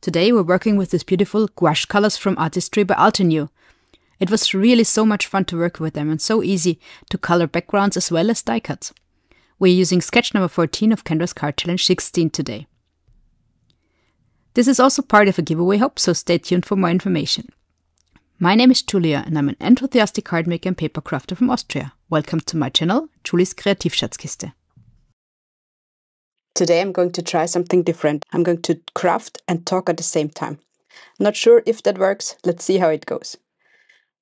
Today we're working with these beautiful gouache colors from Artsy by Altenew. It was really so much fun to work with them and so easy to color backgrounds as well as die cuts. We're using sketch number 14 of Kendra's Card Challenge 16 today. This is also part of a giveaway hope, so stay tuned for more information. My name is Julia and I'm an enthusiastic card maker and paper crafter from Austria. Welcome to my channel, Julie's Kreativschatzkiste. Today I'm going to try something different. I'm going to craft and talk at the same time. Not sure if that works, let's see how it goes.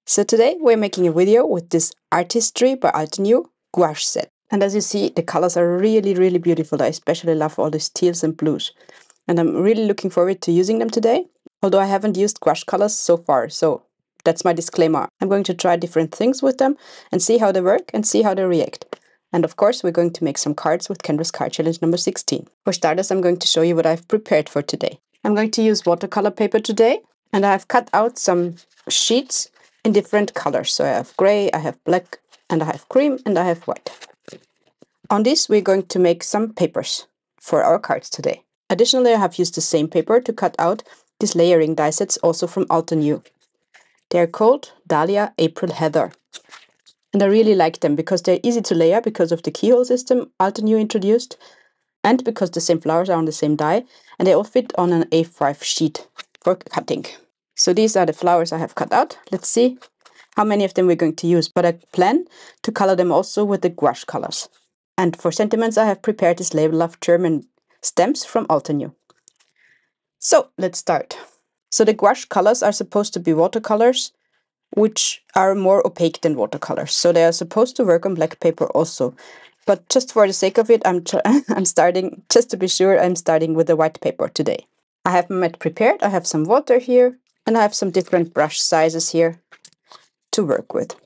So today we're making a video with this Artsy by Altenew gouache set. And as you see, the colors are really beautiful. I especially love all these teals and blues. And I'm really looking forward to using them today. Although I haven't used gouache colors so far, so that's my disclaimer. I'm going to try different things with them and see how they work and see how they react. And of course, we're going to make some cards with Kendra's Card Challenge number 16. For starters, I'm going to show you what I've prepared for today. I'm going to use watercolor paper today, and I've cut out some sheets in different colors. So I have gray, I have black, and I have cream, and I have white. On this, we're going to make some papers for our cards today. Additionally, I have used the same paper to cut out these layering die sets also from Altenew. They're called Dahlia, April, Heather. And I really like them because they're easy to layer because of the keyhole system Altenew introduced and because the same flowers are on the same die and they all fit on an A5 sheet for cutting. So these are the flowers I have cut out. Let's see how many of them we're going to use, but I plan to color them also with the gouache colors. And for sentiments I have prepared this label of German stamps from Altenew. So let's start. So the gouache colors are supposed to be watercolors which are more opaque than watercolors. So they are supposed to work on black paper also. But just for the sake of it, I'm starting, just to be sure, I'm starting with the white paper today. I have my mat prepared, I have some water here, and I have some different brush sizes here to work with.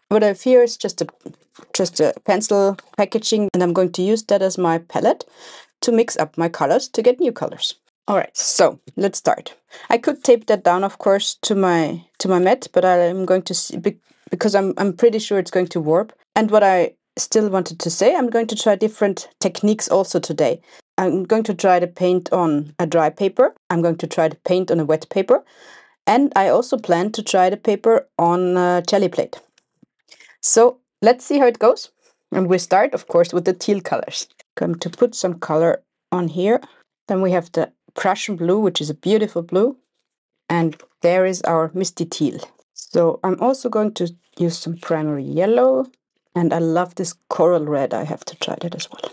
What I have here is just a pencil packaging, and I'm going to use that as my palette to mix up my colors to get new colors. Alright, so let's start. I could tape that down, of course, to my mat, but I'm going to see, because I'm pretty sure it's going to warp. And what I still wanted to say, I'm going to try different techniques also today. I'm going to try to paint on a dry paper. I'm going to try to paint on a wet paper. And I also plan to try the paper on a jelly plate. So let's see how it goes. And we start, of course, with the teal colors. I'm going to put some color on here. Then we have the Prussian blue, which is a beautiful blue. And there is our misty teal. So I'm also going to use some primary yellow. And I love this coral red. I have to try that as well.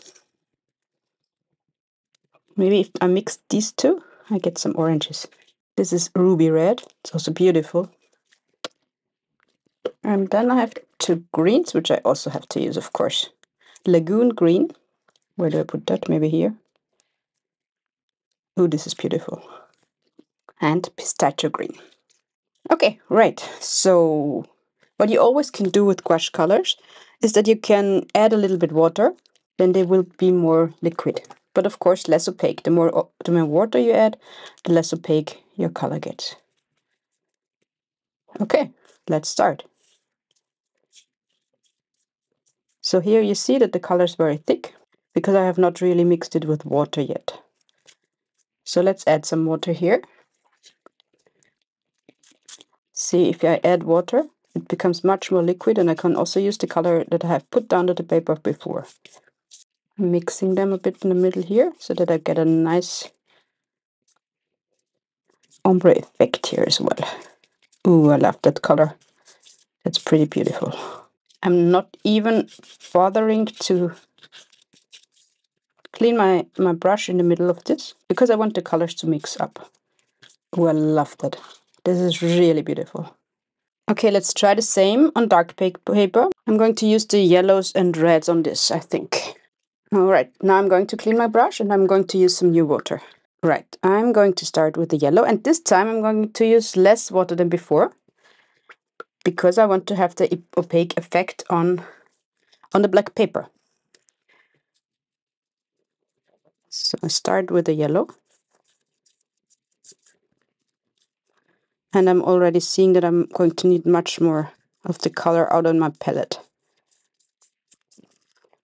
Maybe if I mix these two, I get some oranges. This is ruby red. It's also beautiful. And then I have two greens, which I also have to use, of course. Lagoon green. Where do I put that? Maybe here. Oh, this is beautiful. And pistachio green. Okay, right. So what you always can do with gouache colors is that you can add a little bit water, then they will be more liquid. But of course less opaque. The more water you add, the less opaque your color gets. Okay, let's start. So here you see that the color is very thick because I have not really mixed it with water yet. So let's add some water here. See, if I add water, it becomes much more liquid and I can also use the color that I have put down to the paper before. I'm mixing them a bit in the middle here so that I get a nice ombre effect here as well. Ooh, I love that color. That's pretty beautiful. I'm not even bothering to clean my brush in the middle of this because I want the colors to mix up. Ooh, I love that. This is really beautiful. Okay, let's try the same on dark paper. I'm going to use the yellows and reds on this, I think. Alright, now I'm going to clean my brush and I'm going to use some new water. Right, I'm going to start with the yellow and this time I'm going to use less water than before because I want to have the opaque effect on the black paper. So I start with the yellow. And I'm already seeing that I'm going to need much more of the color out on my palette.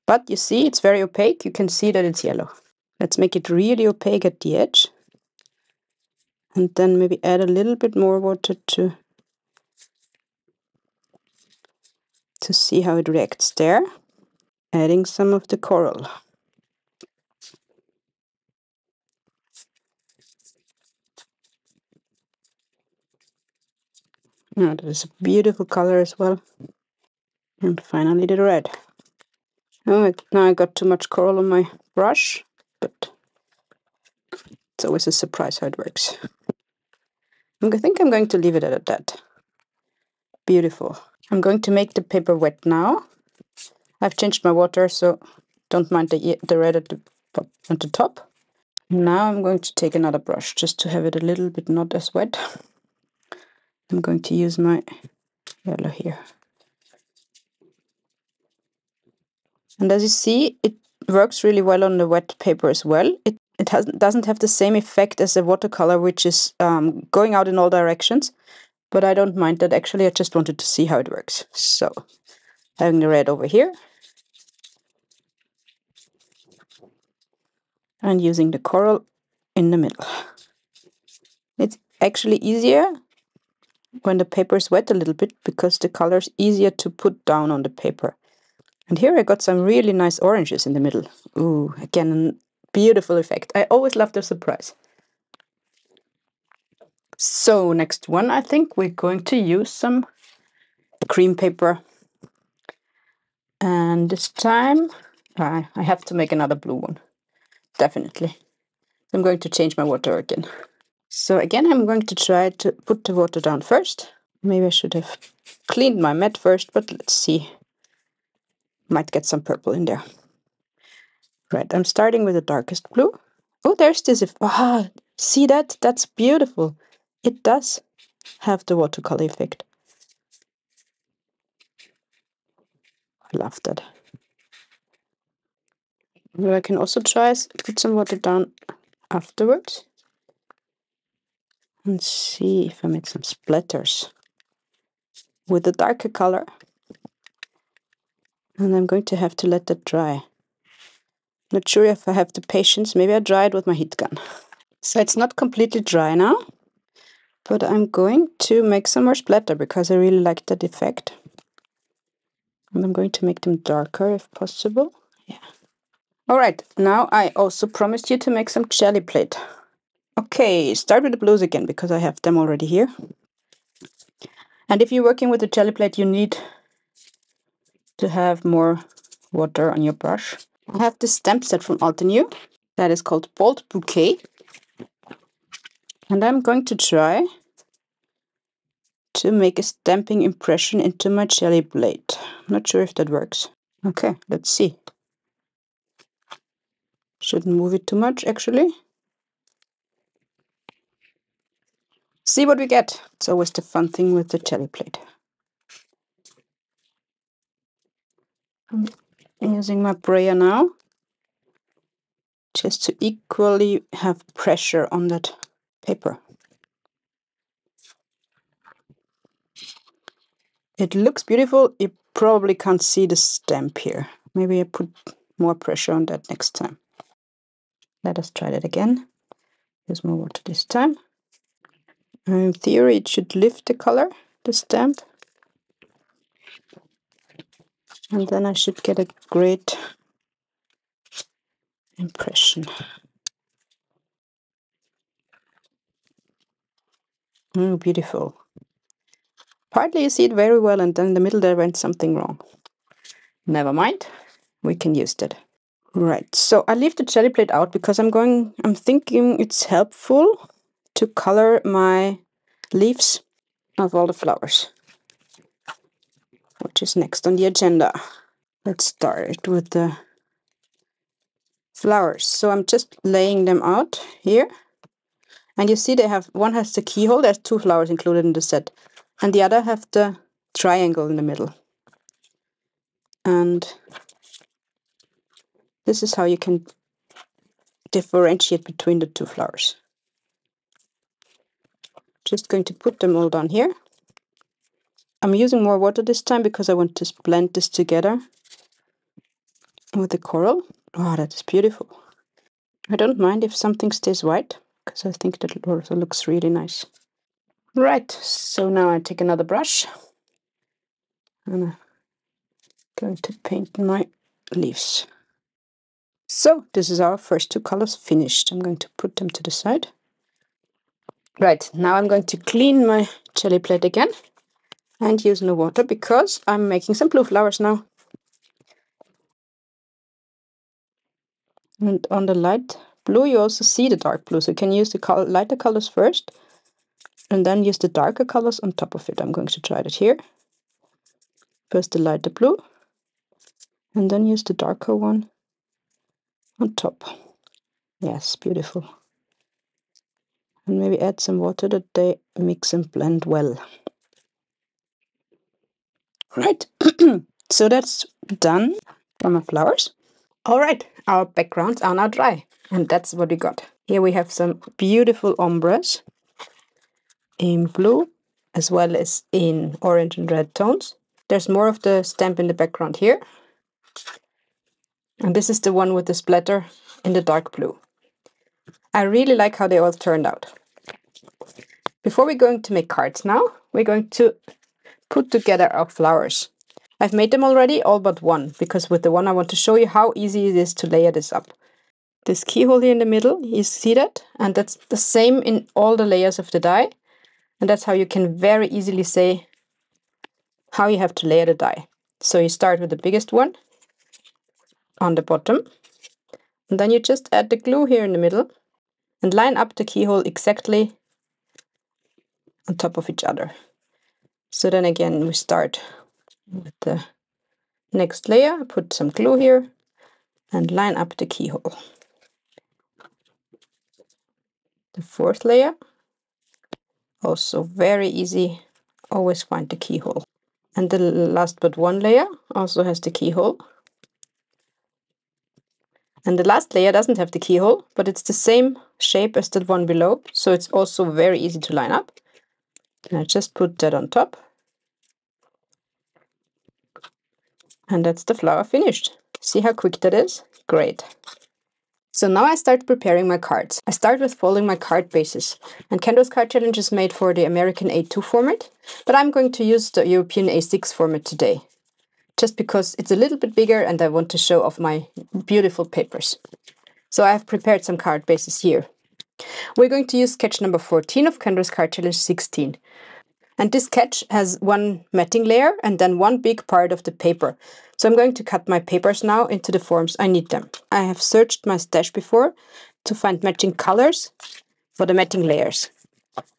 But you see, it's very opaque. You can see that it's yellow. Let's make it really opaque at the edge. And then maybe add a little bit more water to see how it reacts there. Adding some of the coral. Now that is a beautiful color as well. And finally the red. Oh, now I got too much coral on my brush, but it's always a surprise how it works. I think I'm going to leave it at that. Beautiful. I'm going to make the paper wet now. I've changed my water, so don't mind the red at the top. Now I'm going to take another brush just to have it a little bit not as wet. I'm going to use my yellow here. And as you see, it works really well on the wet paper as well. It doesn't have the same effect as a watercolor, which is going out in all directions. But I don't mind that. Actually, I just wanted to see how it works. So, having the red over here. And using the coral in the middle. It's actually easier when the paper is wet a little bit, because the color is easier to put down on the paper. And here I got some really nice oranges in the middle. Ooh, again, a beautiful effect. I always love the surprise. So next one, I think we're going to use some cream paper. And this time, I have to make another blue one. Definitely. I'm going to change my water again. So again, I'm going to try to put the water down first. Maybe I should have cleaned my mat first, but let's see. Might get some purple in there. Right, I'm starting with the darkest blue. Oh, there's this. Ah, see that? That's beautiful. It does have the watercolor effect. I love that. What I can also try is put some water down afterwards. And see if I make some splatters with the darker color. And I'm going to have to let that dry. Not sure if I have the patience. Maybe I dry it with my heat gun. So it's not completely dry now, but I'm going to make some more splatter because I really like that effect. And I'm going to make them darker if possible. Yeah. All right, now I also promised you to make some jelly plate. Okay, start with the blues again because I have them already here. And if you're working with a jelly plate, you need to have more water on your brush. I have this stamp set from Altenew that is called Bold Bouquet. And I'm going to try to make a stamping impression into my jelly plate. I'm not sure if that works. Okay, let's see. Shouldn't move it too much, actually. See what we get. It's always the fun thing with the jelly plate. I'm using my brayer now, just to equally have pressure on that paper. It looks beautiful. You probably can't see the stamp here. Maybe I put more pressure on that next time. Let us try that again. Use more water this time. In theory, it should lift the color, the stamp. And then I should get a great impression. Oh, beautiful. Partly you see it very well, and then in the middle there went something wrong. Never mind, we can use that. Right, so I leave the jelly plate out because I'm thinking it's helpful to color my leaves of all the flowers, which is next on the agenda. Let's start with the flowers. So I'm just laying them out here. And you see one has the keyhole, there's 2 flowers included in the set. And the other have the triangle in the middle. And this is how you can differentiate between the 2 flowers. Just going to put them all down here. I'm using more water this time because I want to blend this together with the coral. Oh, that is beautiful. I don't mind if something stays white. because I think that also looks really nice. Right, so now I take another brush and I'm going to paint my leaves. So this is our first two colors finished. I'm going to put them to the side. Right, now I'm going to clean my jelly plate again and use no water because I'm making some blue flowers now. And on the light blue you also see the dark blue, so you can use the lighter colors first and then use the darker colors on top of it. I'm going to try that here. First the lighter blue and then use the darker one on top. Yes, beautiful. And maybe add some water that they mix and blend well. Right, so that's done for my flowers. All right, our backgrounds are now dry, and that's what we got. Here we have some beautiful ombres in blue, as well as in orange and red tones. There's more of the stamp in the background here. And this is the one with the splatter in the dark blue. I really like how they all turned out. Before we're going to make cards now, we're going to put together our flowers. I've made them already, all but one, because with the one I want to show you how easy it is to layer this up. This keyhole here in the middle, you see that? And that's the same in all the layers of the die. And that's how you can very easily say how you have to layer the die. So you start with the biggest one on the bottom. And then you just add the glue here in the middle and line up the keyhole exactly on top of each other. So then again, we start with the next layer, put some glue here and line up the keyhole. The fourth layer, also very easy, always find the keyhole. And the last but one layer also has the keyhole. And the last layer doesn't have the keyhole, but it's the same shape as the one below, so it's also very easy to line up. And I just put that on top. And that's the flower finished. See how quick that is? Great. So now I start preparing my cards. I start with folding my card bases. And Kendra's card challenge is made for the American A2 format, but I'm going to use the European A6 format today, just because it's a little bit bigger and I want to show off my beautiful papers. So I have prepared some card bases here. We're going to use sketch number 14 of Kendra's card challenge 16. And this sketch has one matting layer and then one big part of the paper. So I'm going to cut my papers now into the forms I need them. I have searched my stash before to find matching colors for the matting layers.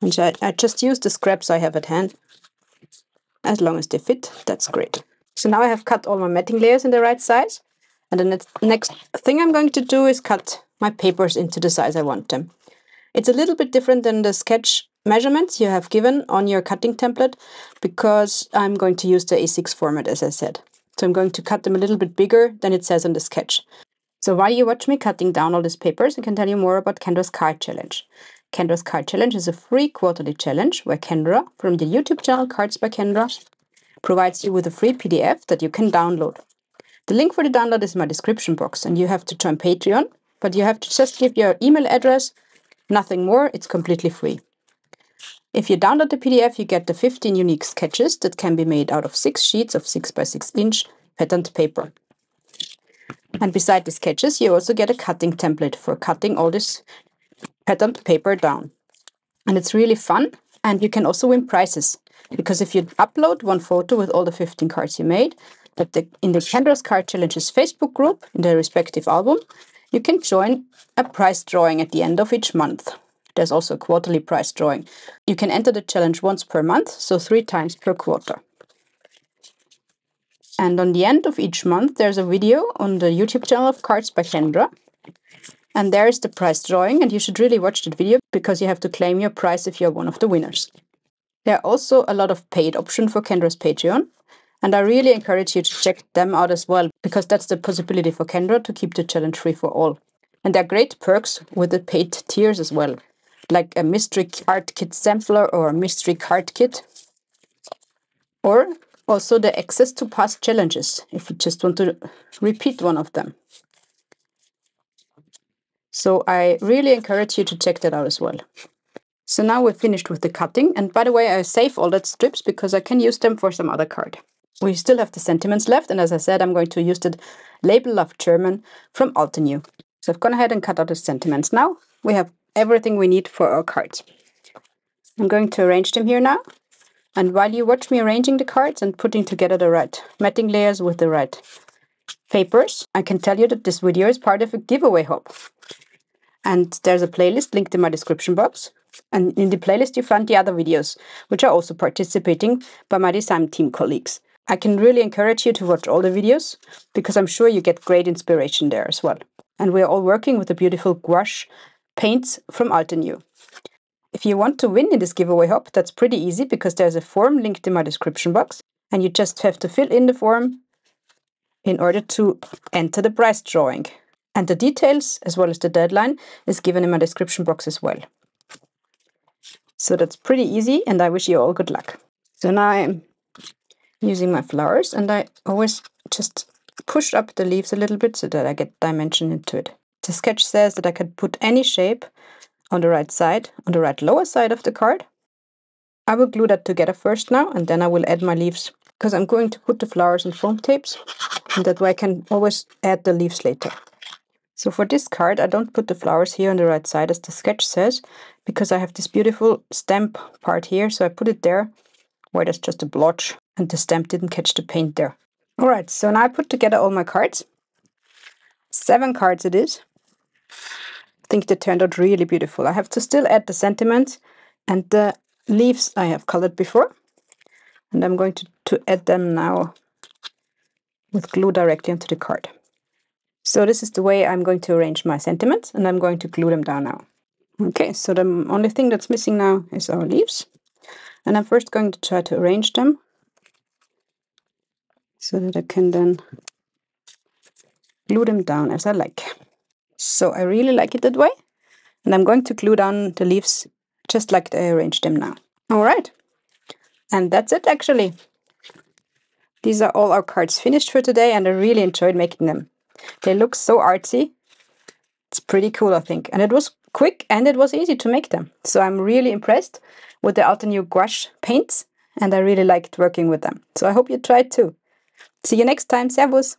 And so I just use the scraps I have at hand. As long as they fit, that's great. So now I have cut all my matting layers in the right size. And the next thing I'm going to do is cut my papers into the size I want them. It's a little bit different than the sketch measurements you have given on your cutting template because I'm going to use the A6 format, as I said. So I'm going to cut them a little bit bigger than it says on the sketch. So while you watch me cutting down all these papers, I can tell you more about Kendra's Card Challenge. Kendra's Card Challenge is a free quarterly challenge where Kendra, from the YouTube channel Cards by Kendra, provides you with a free PDF that you can download. The link for the download is in my description box, and you have to join Patreon, but you have to just give your email address, nothing more, it's completely free. If you download the PDF, you get the 15 unique sketches that can be made out of 6 sheets of 6 by 6 inch patterned paper. And beside the sketches, you also get a cutting template for cutting all this patterned paper down. And it's really fun, and you can also win prizes. Because if you upload one photo with all the 15 cards you made, in the Kendra's Card Challenges Facebook group, in the respective album, you can join a prize drawing at the end of each month. There's also a quarterly prize drawing. You can enter the challenge once per month, so 3 times per quarter. And on the end of each month, there's a video on the YouTube channel of Cards by Kendra. And there is the prize drawing, and you should really watch that video because you have to claim your prize if you're one of the winners. There are also a lot of paid options for Kendra's Patreon, and I really encourage you to check them out as well, because that's the possibility for Kendra to keep the challenge free for all. And there are great perks with the paid tiers as well, like a mystery card kit sampler or a mystery card kit, or also the access to past challenges if you just want to repeat one of them. So I really encourage you to check that out as well. So now we're finished with the cutting. And by the way, I save all that strips because I can use them for some other card. We still have the sentiments left. And as I said, I'm going to use the Label of German from Altenew. So I've gone ahead and cut out the sentiments. Now we have everything we need for our cards. I'm going to arrange them here now. And while you watch me arranging the cards and putting together the right matting layers with the right papers, I can tell you that this video is part of a giveaway hub. And there's a playlist linked in my description box. And in the playlist you find the other videos, which are also participating by my design team colleagues. I can really encourage you to watch all the videos, because I'm sure you get great inspiration there as well. And we're all working with the beautiful gouache paints from Altenew. If you want to win in this giveaway hub, that's pretty easy, because there's a form linked in my description box, and you just have to fill in the form in order to enter the prize drawing. And the details, as well as the deadline, is given in my description box as well. So that's pretty easy, and I wish you all good luck. So now I'm using my flowers, and I always just push up the leaves a little bit so that I get dimension into it. The sketch says that I can put any shape on the right side, on the right lower side of the card. I will glue that together first now, and then I will add my leaves, because I'm going to put the flowers in foam tapes, and that way I can always add the leaves later. So for this card, I don't put the flowers here on the right side as the sketch says, because I have this beautiful stamp part here, so I put it there where there's just a blotch and the stamp didn't catch the paint there. Alright, so now I put together all my cards. 7 cards it is. I think they turned out really beautiful. I have to still add the sentiments and the leaves I have colored before. And I'm going to add them now with glue directly onto the card. So this is the way I'm going to arrange my sentiments, and I'm going to glue them down now. Okay, so the only thing that's missing now is our leaves. And I'm first going to try to arrange them so that I can then glue them down as I like. So I really like it that way. And I'm going to glue down the leaves just like I arranged them now. All right. And that's it actually. These are all our cards finished for today, and I really enjoyed making them. They look so artsy. It's pretty cool, I think. And it was quick and it was easy to make them. So I'm really impressed with the Altenew gouache paints, and I really liked working with them. So I hope you try it too. See you next time. Servus!